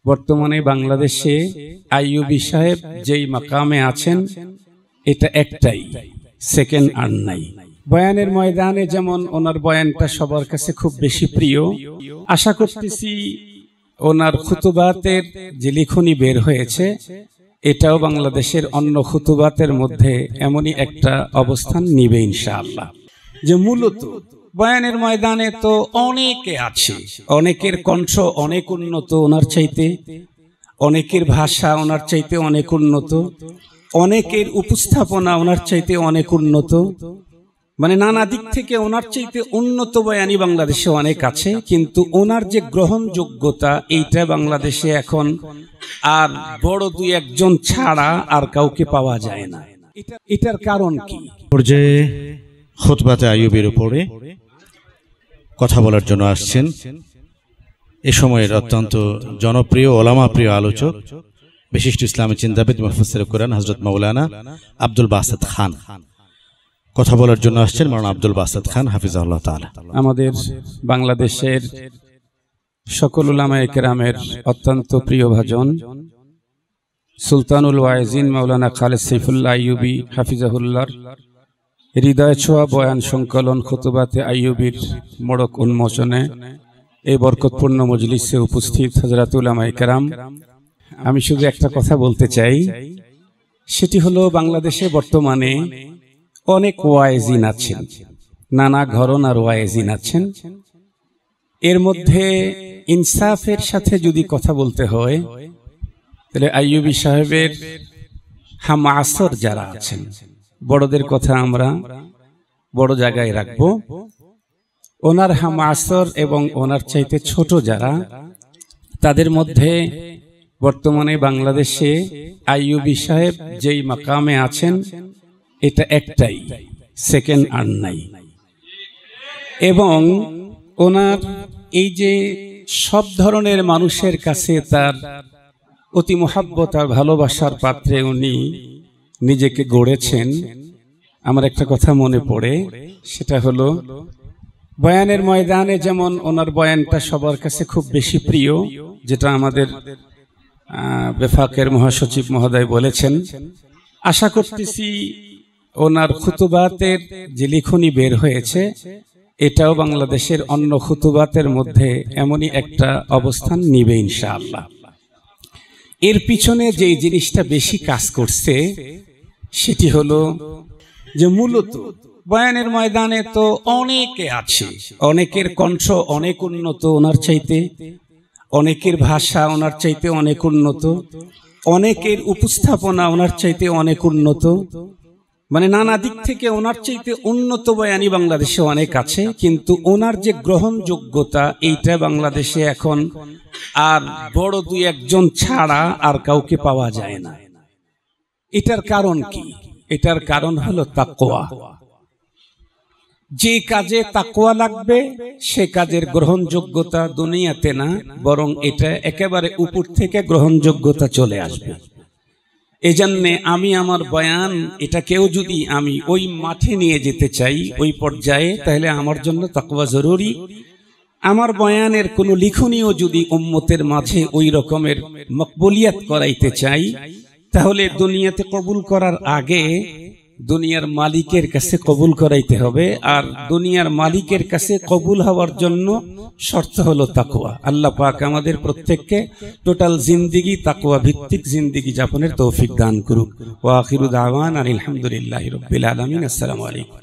বর্তমানে বাংলাদেশে আইয়ুবী সাহেব যেই মাকামে আছেন এটা একটাই, সেকেন্ড আর নাই। বয়ানের ময়দানে যেমন ওনার বয়ানটা সবার কাছে খুব বেশি প্রিয়, আশা করতেছি ওনার খুতুবাতের যে লিখনি বের হয়েছে এটাও বাংলাদেশের অন্য খুতুবাতের মধ্যে এমনই একটা অবস্থান নিবে ইনশাআল্লাহ। যে মূলত বয়ানের ময়দানে তো অনেকে আছে, অনেকের কণ্ঠ অনেক উন্নত ওনার চাইতে, অনেকের ভাষা ওনার চাইতে অনেক উন্নত, অনেকের উপস্থাপনা ওনার চাইতে অনেক উন্নত, মানে নানা দিক থেকে ওনার চাইতে উন্নত বয়ানি বাংলাদেশে অনেক আছে। কিন্তু ওনার যে গ্রহণযোগ্যতা এইটা বাংলাদেশে এখন আর বড় দুই একজন ছাড়া আর কাউকে পাওয়া যায় না। এটার কারণ কি? পর্যায়ে খুতবাতে আইয়ুবের উপরে কথা বলার জন্য আসছেন এ সময়ের অত্যন্ত জনপ্রিয় ওলামা প্রিয় আলোচক, বিশিষ্ট ইসলামী চিন্তাবিদ মুফাসসির কুরআন হযরত মাওলানা আব্দুল বাসেত খান। কথা বলার জন্য আসছেন মাওলানা আব্দুল বাসেত খান হাফিজাহুল্লাহ তাআলা। আমাদের বাংলাদেশের সকল উলামায়ে কেরামের অত্যন্ত প্রিয় ভাজন সুলতানুল ওয়াইজিন মাওলানা খালেদ সাইফুল্লাহ আইয়ুবী হাফিজাহুল্লাহর হৃদয় ছোঁয়া বয়ান সংকলন খুতুবাতে আইয়ুবীর মোড়ক উন্মোচনে এই বরকতপূর্ণ মজলিসে উপস্থিত হযরত উলামায়ে কেরাম, আমি শুধু একটা কথা বলতে চাই, সেটি হলো বাংলাদেশে বর্তমানে অনেক ওয়াইজিন আছেন, নানা ঘরানার ওয়াইজিন আছেন। এর মধ্যে ইনসাফের সাথে যদি কথা বলতে হয় তাহলে আইয়ুবী সাহেবের হামাসর যারা আছেন, বড়দের কথা আমরা বড় জায়গায় রাখবো, ওনার হামাসর এবং ওনার চাইতে ছোট যারা, তাদের মধ্যে বর্তমানে বাংলাদেশে আইয়ুবী সাহেব যেই মাকামে আছেন এটা একটাই, সেকেন্ড আর নাই। এবং ওনার এই যে সব ধরনের মানুষের কাছে তার অতি মুহাব্বত আর ভালোবাসার পাত্রে উনি নিজেকে গড়েছেন, আমার একটা কথা মনে পড়ে, সেটা হলো বয়ানের ময়দানে যেমন ওনার বয়ানটা সবার কাছে খুব বেশি প্রিয়, যেটা আমাদের বেফাকের মহাসচিব মহোদয় বলেছেন, আশা করতেছি ওনার খুতুবাতের যে লিখনি বের হয়েছে এটাও বাংলাদেশের অন্য খুতুবাতের মধ্যে এমনই একটা অবস্থান নিবে ইনশাআল্লাহ। এর পিছনে যে জিনিসটা বেশি কাজ করছে সেটি হলো যে মূলত বয়ানের ময়দানে তো অনেকে আছে, অনেকের কণ্ঠ অনেক উন্নত ওনার চাইতে, অনেকের ভাষা ওনার চাইতে অনেক উন্নত, অনেকের উপস্থাপনা ওনার চাইতে অনেক উন্নত, মানে নানা দিক থেকে ওনার চাইতে উন্নত বয়ানি বাংলাদেশে অনেক আছে। কিন্তু ওনার যে গ্রহণযোগ্যতা এইটা বাংলাদেশে এখন আর বড় দুই একজন ছাড়া আর কাউকে পাওয়া যায় না। এটার কারণ কি? এটার কারণ হলো তাকওয়া। যে কাজে তাকওয়া লাগবে সে কাজের গ্রহণযোগ্যতা দুনিয়াতে না, বরং এটা একেবারে উপর থেকে গ্রহণযোগ্যতা চলে আসবে। এজন্যে আমি আমার বয়ান এটা কেউ যদি আমি ওই মাঠে নিয়ে যেতে চাই ওই পর্যায়ে, তাহলে আমার জন্য তাকওয়া জরুরি। আমার বয়ানের কোনো লিখনীও যদি উম্মতের মাঝে ওই রকমের মকবুলিয়াত করাইতে চাই, তাহলে দুনিয়াতে কবুল করার আগে দুনিয়ার মালিকের কাছে কবুল করাইতে হবে। আর দুনিয়ার মালিকের কাছে কবুল হওয়ার জন্য শর্ত হলো তাকওয়া। আল্লাহ পাক আমাদের প্রত্যেককে টোটাল জিন্দেগি তাকওয়া ভিত্তিক জিন্দেগি যাপনের তৌফিক দান করুক। ওয়া আখিরু দাওয়ানা আলহামদুলিল্লাহি রাব্বিল আলামিন। আসসালামু আলাইকুম।